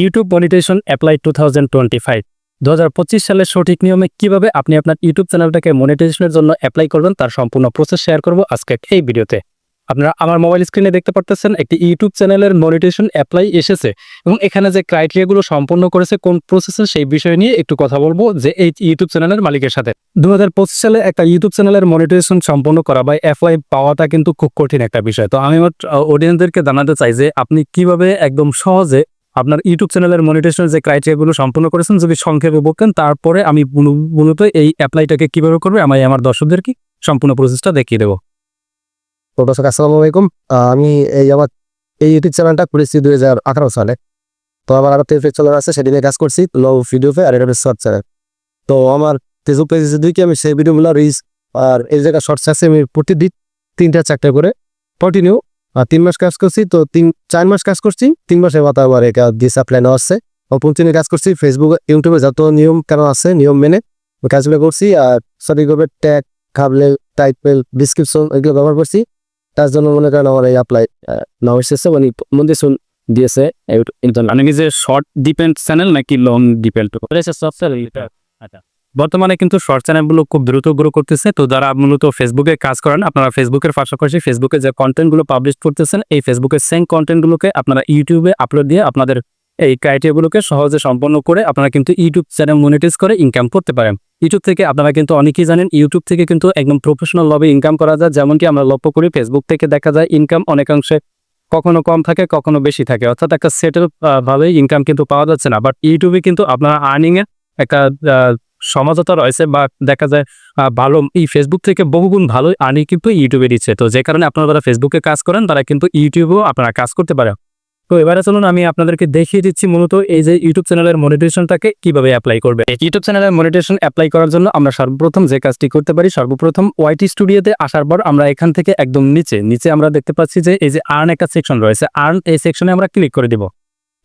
YouTube monetization apply 2025 2025 সালের সঠিক নিয়মে কিভাবে আপনি আপনার ইউটিউব চ্যানেলটাকে মনিটাইজেশনের জন্য অ্যাপ্লাই করবেন তার সম্পূর্ণ প্রসেস শেয়ার করব আজকে এই ভিডিওতে। আপনারা আমার মোবাইল স্ক্রিনে দেখতে পারতেছেন একটি ইউটিউব চ্যানেলের মনিটাইজেশন অ্যাপ্লাই এসেছে এবং এখানে যে ক্রাইটেরিয়াগুলো সম্পন্ন করেছে কোন প্রসেসে সেই বিষয় নিয়ে একটু কথা বলবো যে এই ইউটিউব চ্যানেলের মালিকের সাথে। 2025 সালে একটা ইউটিউব চ্যানেলের মনিটাইজেশন সম্পন্ন করা বা অ্যাপ্লাই পাওয়াটা কিন্তু খুব কঠিন একটা বিষয়। তো আমি আমার অডিয়েন্সদেরকে জানাতে চাই যে আপনি কিভাবে একদম সহজে আপনার ইউটিউব চ্যানেলের মনিটাইজেশনের যে ক্রাইটেরিয়াগুলো সম্পূর্ণ করেছেন যদি সংক্ষেপে বলতেন, তারপরে আমি মূলত এই অ্যাপ্লাইটাকে কিভাবে করবে আমি আমার দর্শকদেরকে সম্পূর্ণ প্রসেসটা দেখিয়ে দেবো। তো দর্শক আসসালামু আলাইকুম। আমি আমার ইউটিউব চ্যানেলটা করেছি 2018 সালে। তো আমার আরো ফেসবুক চ্যানেল আছে, সেটি নিয়ে কাজ করছি লো ভিডিওতে, আর এটা শর্ট চ্যানেল। তো আমার ফেসবুক পেজে দিকে আমি সেই ভিডিওগুলো রিলস আর এই জায়গায় শর্টস আছে আমি প্রতিদিন 3টা-4টা করে কন্টিনিউ 3 মাস কাজ করছি। তো 4 মাস কাজ করছি, 3 মাসের মাথা আমার ডিসঅ্যাপ্লাই নেওয়া আসছে। কন্টিনিউ কাজ করছি ফেসবুক ইউটিউবে যত নিয়ম কেন আছে নিয়ম মেনে কাজগুলো করছি। আর সঠিকভাবে ট্যাগ, থাম্বনেল, টাইটেল, ডিসক্রিপশন এগুলো ব্যবহার করছি। তার জন্য মনে করেন আমার এই অ্যাপ্লাই নাও এসেছে, মানে মন্দির দিয়েছে। মানে কি যে শর্ট ডিপেন্ড চ্যানেল নাকি লং ডিপেন্ড? আচ্ছা, বর্তমানে কিন্তু শর্ট চ্যানেলগুলো খুব দ্রুত গ্রো করতেছে। তো যারা মূলত ফেসবুকে কাজ করেন, আপনারা ফেসবুকের পাশাপাশি ফেসবুকে যে কন্টেন্টগুলো পাবলিশ করতেছেন এই ফেসবুকের সেম কন্টেন্টগুলোকে আপনারা ইউটিউবে আপলোড দিয়ে আপনাদের এই ক্রাইটেরিয়াগুলোকে সহজে সম্পন্ন করে আপনারা কিন্তু ইউটিউব চ্যানেল মনিটাইজ করে ইনকাম করতে পারেন। ইউটিউব থেকে আপনারা কিন্তু অনেকেই জানেন ইউটিউব থেকে কিন্তু একদম প্রফেশনাল ভাবে ইনকাম করা যায়। যেমনকি আমরা লক্ষ্য করি ফেসবুক থেকে দেখা যায় ইনকাম অনেকাংশে কখনো কম থাকে কখনো বেশি থাকে, অর্থাৎ একটা সেটেল ভাবে ইনকাম কিন্তু পাওয়া যাচ্ছে না। বাট ইউটিউবে কিন্তু আপনারা আর্নিং এর একটা সমাজতা রয়েছে বা দেখা যায় ভালো এই ফেসবুক থেকে বহুগুণ ভালো আর্নিং কিন্তু ইউটিউবে দিচ্ছে। তো যে কারণে আপনারা যারা ফেসবুকে কাজ করেন তারা কিন্তু ইউটিউবেও আপনারা কাজ করতে পারেন। তো এবারে চলুন আমি আপনাদেরকে দেখিয়ে দিচ্ছি মূলত এই যে ইউটিউব চ্যানেলের মনিটাইজেশনটাকে কিভাবে অ্যাপ্লাই করবে। ইউটিউব চ্যানেলের মনিটাইজেশন অ্যাপ্লাই করার জন্য আমরা সর্বপ্রথম যে কাজটি করতে পারি, সর্বপ্রথম ওয়াইটি স্টুডিওতে আসার পর আমরা এখান থেকে একদম নিচে আমরা দেখতে পাচ্ছি যে এই যে আর্ন একটা সেকশন রয়েছে, আর্ন এই সেকশনে আমরা ক্লিক করে দিব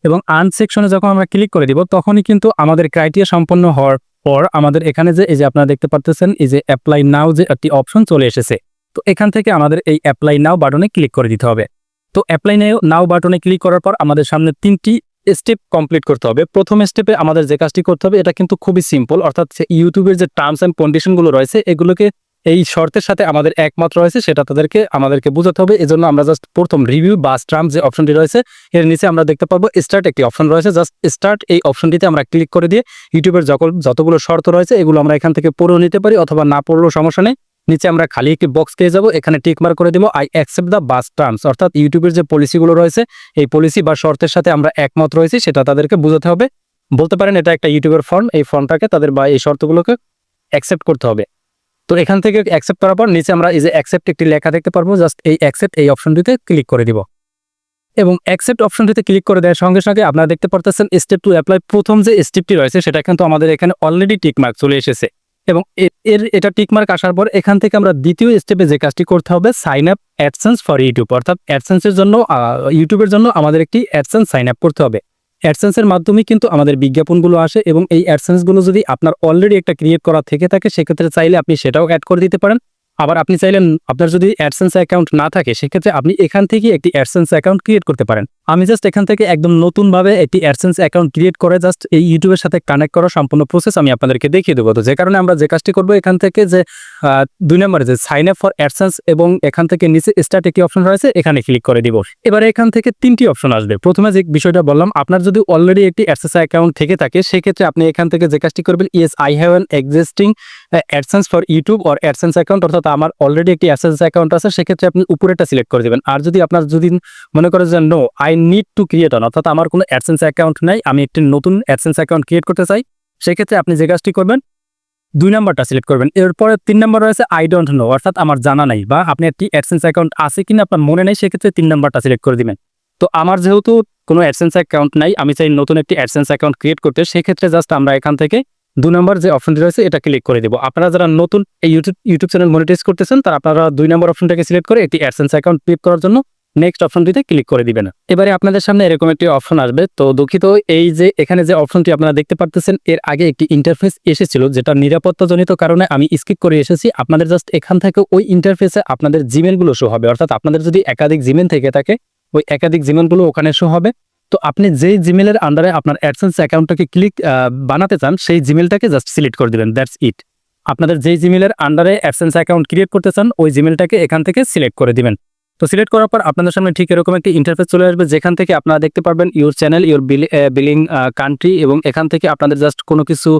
এবং আর্ন সেকশনে যখন আমরা ক্লিক করে দিব তখনই কিন্তু আমাদের ক্রাইটেরিয়া সম্পন্ন হওয়ার পর আমাদের এখানে যে এই যে আপনারা দেখতে পাচ্ছেন এই যে অ্যাপ্লাই নাও যে একটি অপশন চলে এসেছে। তো এখান থেকে আমাদের এই অ্যাপ্লাই নাও বাটনে ক্লিক করে দিতে হবে। তো অ্যাপ্লাই নাও বাটনে ক্লিক করার পর আমাদের সামনে 3টি স্টেপ কমপ্লিট করতে হবে। প্রথম স্টেপে আমাদের যে কাজটি করতে হবে এটা কিন্তু খুবই সিম্পল, অর্থাৎ ইউটিউবের যে টার্মস অ্যান্ড কন্ডিশনগুলো রয়েছে এগুলোকে এই শর্তের সাথে আমাদের একমত রয়েছে সেটা আমাদেরকে বোঝাতে হবে। এজন্য আমরা জাস্ট প্রথম রিভিউ বা টার্ম যে অপশনটি রয়েছে এর নিচে আমরা দেখতে পাবো স্টার্ট একটি অপশন রয়েছে, জাস্ট স্টার্ট এই অপশনটিতে আমরা ক্লিক করে দিয়ে ইউটিউবের যতগুলো শর্ত রয়েছে এগুলো আমরা এখান থেকে পড়েও নিতে পারি অথবা না পড়লেও সমস্যা নেই। নিচে আমরা খালি একটি বক্স পেয়ে যাবো, এখানে টিক মার্ক করে দিব I accept the bus terms, অর্থাৎ ইউটিউবের যে পলিসিগুলো রয়েছে এই পলিসি বা শর্তের সাথে আমরা একমত রয়েছি সেটা তাদেরকে বোঝাতে হবে। বলতে পারেন এটা একটা ইউটিউবের ফর্ম, এই ফর্মটাকে তাদের বা এই শর্তগুলোকে অ্যাকসেপ্ট করতে হবে। তো এখান থেকে অ্যাকসেপ্ট করার পর নিচে আমরা এই যে অ্যাকসেপ্ট একটি লেখা দেখতে পারবো, জাস্ট এই অ্যাকসেপ্ট এই অপশনটিতে ক্লিক করে দিব এবং অ্যাকসেপ্ট অপশনটিতে ক্লিক করে দেওয়ার সঙ্গে সঙ্গে আপনারা দেখতে পারতেছেন স্টেপ টু অ্যাপ্লাই প্রথম যে স্টেপটি রয়েছে সেটা কিন্তু আমাদের এখানে অলরেডি টিক মার্ক চলে এসেছে এবং এটা টিকমার্ক আসার পর এখান থেকে আমরা দ্বিতীয় স্টেপে যে কাজটি করতে হবে sign up AdSense for YouTube, অর্থাৎ অ্যাডসেন্সের জন্য ইউটিউবের জন্য আমাদের একটি অ্যাডসেন্স সাইন আপ করতে হবে। অ্যাডসেন্সের মাধ্যমে কিন্তু আমাদের বিজ্ঞাপনগুলো আসে এবং এই অ্যাডসেন্সগুলো যদি আপনার অলরেডি একটা ক্রিয়েট করা থেকে থাকে সেক্ষেত্রে চাইলে আপনি সেটাও অ্যাড করে দিতে পারেন। আবার আপনি চাইলেন আপনার যদি অ্যাডসেন্স অ্যাকাউন্ট না থাকে সেক্ষেত্রে আপনি এখান থেকে একটি অ্যাডসেন্স অ্যাকাউন্ট ক্রিয়েট করতে পারেন। আমি জাস্ট এখান থেকে একদম নতুনভাবে একটি অ্যাডসেন্স অ্যাকাউন্ট ক্রিয়েট করে জাস্ট এই ইউটিউবের সাথে কানেক্ট করার সম্পূর্ণ প্রসেস আমি আপনাদেরকে দেখিয়ে দেবো। তো যে কারণে আমরা যে কাজটি করবো এখান থেকে যে 2 নম্বরে যে সাইন আপ ফর অ্যাডসেন্স এবং এখান থেকে নিচে স্টার্ট একটি অপশন রয়েছে এখানে ক্লিক করে দিব। এবারে এখান থেকে 3টি অপশন আসবে। প্রথমে যে বিষয়টা বললাম, আপনার যদি অলরেডি একটি অ্যাডসেন্স অ্যাকাউন্ট থেকে থাকে সেক্ষেত্রে আপনি এখান থেকে যে কাজটি করবেন yes I have an existing AdSense for YouTube or AdSense account, অর্থাৎ আমার অলরেডি একটি অ্যাডসেন্স অ্যাকাউন্ট আছে সেক্ষেত্রে আপনি উপরেটা সিলেক্ট করে দেবেন। আর যদি আপনার মনে করেন যে no I need to create one, অর্থাৎ আমার কোনো অ্যাডসেন্স অ্যাকাউন্ট নাই, আমি একটি নতুন অ্যাডসেন্স অ্যাকাউন্ট ক্রিয়েট করতে চাই, সেক্ষেত্রে আপনি যে কাজটি করবেন 2 নম্বরটা সিলেক্ট করবেন। এরপরে 3 নম্বর রয়েছে আই ডোন্ট নো, অর্থাৎ আমার জানা নাই বা আপনি একটি অ্যাডসেন্স অ্যাকাউন্ট আছে কিনা আপনার মনে নেই, সেক্ষেত্রে 3 নম্বরটা সিলেক্ট করে দিবেন। তো আমার যেহেতু কোনো অ্যাডসেন্স অ্যাকাউন্ট নাই, আমি চাই নতুন একটি অ্যাডসেন্স অ্যাকাউন্ট ক্রিয়েট করতে, সেক্ষেত্রে জাস্ট আমরা এখান থেকে 2 নম্বর যে অপশনটি রয়েছে এটা ক্লিক করে দেবো। আপনারা যারা নতুন এই ইউটিউব চ্যানেল মনিটাইজ করতেছেন তারা আপনারা 2 নম্বর অপশনটাকে সিলেক্ট করে একটি অ্যাডসেন্স অ্যাকাউন্ট ক্রিয়েট করার জন্য নেক্সট অপশনটিতে ক্লিক করে দিবেন। এবারে আপনাদের সামনে এরকম একটি অপশন আসবে। তো দুঃখিত, এই যে এখানে যে অপশনটি আপনারা দেখতে পারতেছেন এর আগে একটি ইন্টারফেস এসেছিল যেটা নিরাপত্তাজনিত কারণে আমি স্কিপ করে এসেছি। আপনাদের জাস্ট এখান থেকে ওই ইন্টারফেসে আপনাদের জিমেলগুলো শো হবে, অর্থাৎ আপনাদের যদি একাধিক জিমেল থেকে থাকে ওই একাধিক জিমেলগুলো ওখানে শো হবে। তো আপনি যেই জিমেলের আন্ডারে আপনার অ্যাডসেন্স অ্যাকাউন্টটাকে বানাতে চান সেই জিমেলটাকে জাস্ট সিলেক্ট করে দিবেন, দ্যাটস ইট। আপনাদের যেই জিমেলের আন্ডারে অ্যাডসেন্স অ্যাকাউন্ট ক্রিয়েট করতে চান ওই জিমেলটাকে এখান থেকে সিলেক্ট করে দিবেন। তো সিলেক্ট করার পর আপনাদের সামনে ঠিক এরকম একটি ইন্টারফেস চলে আসবে, যেখান থেকে আপনারা দেখতে পারবেন your channel, your billing country, এবং এখান থেকে আপনাদের জাস্ট কোনো কিছু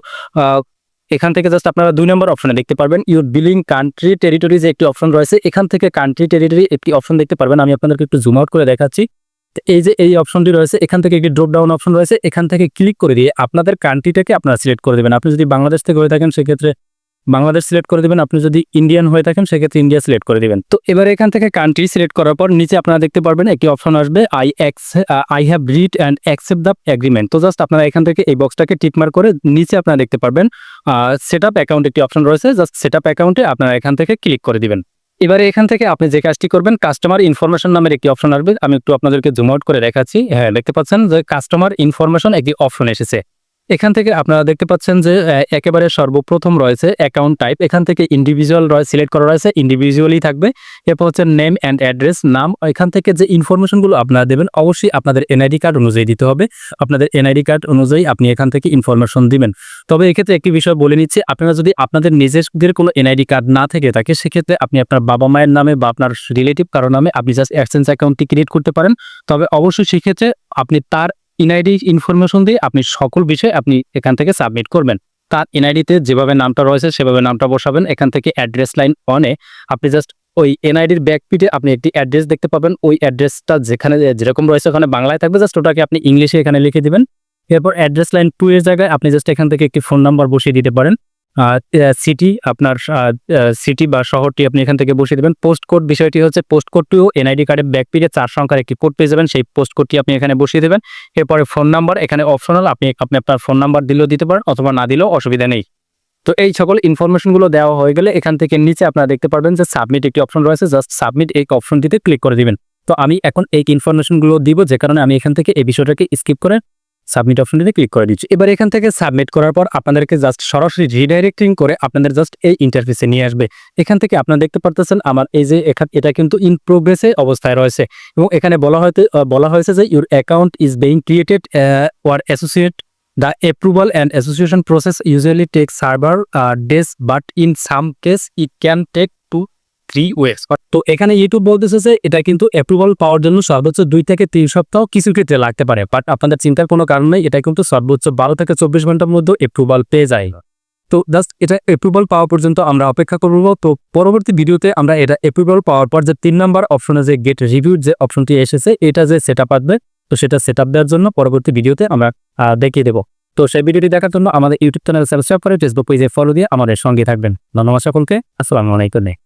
এখান থেকে জাস্ট আপনারা 2 নম্বর অপশনে দেখতে পারবেন ইউর বিলিং কান্ট্রি টেরিটরি যে একটি অপশন রয়েছে, এখান থেকে কান্ট্রি টেরিটরি একটি অপশন দেখতে পারবেন। আমি আপনাদেরকে একটু জুম আউট করে দেখাচ্ছি। তো এই যে এই অপশনটি রয়েছে, এখান থেকে একটি ড্রপ ডাউন অপশন রয়েছে, এখান থেকে ক্লিক করে দিয়ে আপনাদের কান্ট্রিটাকে আপনারা সিলেক্ট করে দেবেন। আপনি যদি বাংলাদেশ থেকে হয়ে থাকেন সেক্ষেত্রে বাংলাদেশ সিলেক্ট করে দিবেন, আপনি যদি ইন্ডিয়ান হয়ে থাকেন সেক্ষেত্রে ইন্ডিয়া সিলেক্ট করে দিবেন। তো এবারে এখান থেকে কান্ট্রি সিলেক্ট করার পর নিচে আপনারা দেখতে পারবেন একটি অপশন আসবে I have read and accept the agreement. তো জাস্ট আপনারা এখান থেকে এই বক্সটাকে টিকমার্ক করে নিচে আপনারা দেখতে পারবেন সেট আপ অ্যাকাউন্ট একটি অপশন রয়েছে, জাস্ট সেট আপ অ্যাকাউন্টে আপনারা এখান থেকে ক্লিক করে দিবেন। এবারে এখান থেকে আপনি যে কাজটি করবেন, কাস্টমার ইনফরমেশন নামের একটি অপশন আসবে। আমি একটু আপনাদেরকে জুম আউট করে দেখাচ্ছি। হ্যাঁ, দেখতে পাচ্ছেন যে কাস্টমার ইনফরমেশন একটি অপশন এসেছে। এখান থেকে আপনারা দেখতে পাচ্ছেন যে একেবারে সর্বপ্রথম রয়েছে অ্যাকাউন্ট টাইপ, এখান থেকে ইন্ডিভিজুয়াল সিলেক্ট করা রয়েছে, ইন্ডিভিজুয়ালি থাকবে। এরপর হচ্ছে নেম অ্যান্ড অ্যাড্রেস, নাম। এখান থেকে যে ইনফরমেশনগুলো আপনারা দেবেন অবশ্যই আপনাদের এনআইডি কার্ড অনুযায়ী দিতে হবে। আপনাদের এনআইডি কার্ড অনুযায়ী আপনি এখান থেকে ইনফরমেশন দিবেন। তবে এক্ষেত্রে একটি বিষয় বলে নিচ্ছি, আপনারা যদি আপনাদের নিজেদের কোনো এনআইডি কার্ড না থেকে থাকে সেক্ষেত্রে আপনি আপনার বাবা মায়ের নামে বা আপনার রিলেটিভ কারোর নামে আপনি জাস্ট অ্যাডসেন্স অ্যাকাউন্টটি ক্রিয়েট করতে পারেন। তবে অবশ্যই সেক্ষেত্রে আপনি তার এনআইডি ইনফরমেশন দিয়ে আপনি সকল বিষয় আপনি এখান থেকে সাবমিট করবেন। তার এনআইডিতে যেভাবে নামটা রয়েছে সেভাবে নামটা বসাবেন। এখান থেকে অ্যাড্রেস লাইন অনে আপনি জাস্ট ওই এনআইডির ব্যাক পিঠে আপনি একটি অ্যাড্রেস দেখতে পাবেন, ওই অ্যাড্রেসটা যেখানে যেরকম রয়েছে ওখানে বাংলায় থাকবে, জাস্ট ওটাকে আপনি ইংলিশে এখানে লিখে দিবেন। এরপর অ্যাড্রেস লাইন 2 এর জায়গায় আপনি জাস্ট এখান থেকে একটি ফোন নাম্বার বসিয়ে দিতে পারেন। সিটি আপনার সিটি বা শহরটি আপনি এখান থেকে বসিয়ে দেবেন। পোস্ট কোড বিষয়টি হচ্ছে পোস্ট কোডটিও এনআইডি কার্ডের ব্যাক পেজে 4 সংখ্যার একটি কোড পেয়ে যাবেন, সেই পোস্ট কোডটি আপনি এখানে বসিয়ে দেবেন। এরপরে ফোন নাম্বার এখানে অপশনাল, আপনি আপনার ফোন নাম্বার দিলেও দিতে পারেন অথবা না দিলেও অসুবিধা নেই। তো এই সকল ইনফরমেশনগুলো দেওয়া হয়ে গেলে এখান থেকে নিচে আপনারা দেখতে পারবেন যে সাবমিট একটি অপশন রয়েছে, জাস্ট সাবমিট এই অপশনটিতে ক্লিক করে দিবেন। তো আমি এখন এই ইনফরমেশনগুলো দিব, যে কারণে আমি এখান থেকে এই বিষয়টাকে স্কিপ করে সাবমিট অপশনটিতে ক্লিক করে দিচ্ছি। এবার এখান থেকে সাবমিট করার পর আপনাদেরকে জাস্ট সরাসরি রিডাইরেক্টিং করে আপনাদের জাস্ট এই ইন্টারফেসে নিয়ে আসবে। এখান থেকে আপনারা দেখতে পারতেছেন আমার এই যে এটা কিন্তু ইন প্রোগ্রেসে অবস্থায় রয়েছে, এবং এখানে বলা হয়েছে যে your account is being created or associate the approval and association process usually take several days, but in some case it can take 2-3 weeks। তো এখানে ইউটিউব বলতেছে যে এটা কিন্তু অ্যাপ্রুভাল পাওয়ার জন্য সর্বোচ্চ 2 থেকে 3 সপ্তাহ কিছু ক্ষেত্রে লাগতে পারে, বাট আপনাদের চিন্তার কোনো কারণ নেই, এটা কিন্তু সর্বোচ্চ 12 থেকে 24 ঘন্টার মধ্যে অ্যাপ্রুভাল পেয়ে যায়। তো জাস্ট এটা অ্যাপ্রুভাল পাওয়া পর্যন্ত আমরা অপেক্ষা করব। তো পরবর্তী ভিডিওতে আমরা এটা অ্যাপ্রুভাল পাওয়ার পর যে 3 নম্বর অপশনে যে গেট রিভিউ যে অপশনটি এসেছে, এটা যে সেট আপ আসবে, তো সেটা সেট আপ দেওয়ার জন্য পরবর্তী ভিডিওতে আমরা দেখিয়ে দেবো। তো সেই ভিডিওটি দেখার জন্য আমাদের ইউটিউব চ্যানেল সাবস্ক্রাইব করে ফেসবুক পেজে ফলো দিয়ে আমাদের সঙ্গে থাকবেন। ধন্যবাদ সকলকে। আসসালামু আলাইকুম।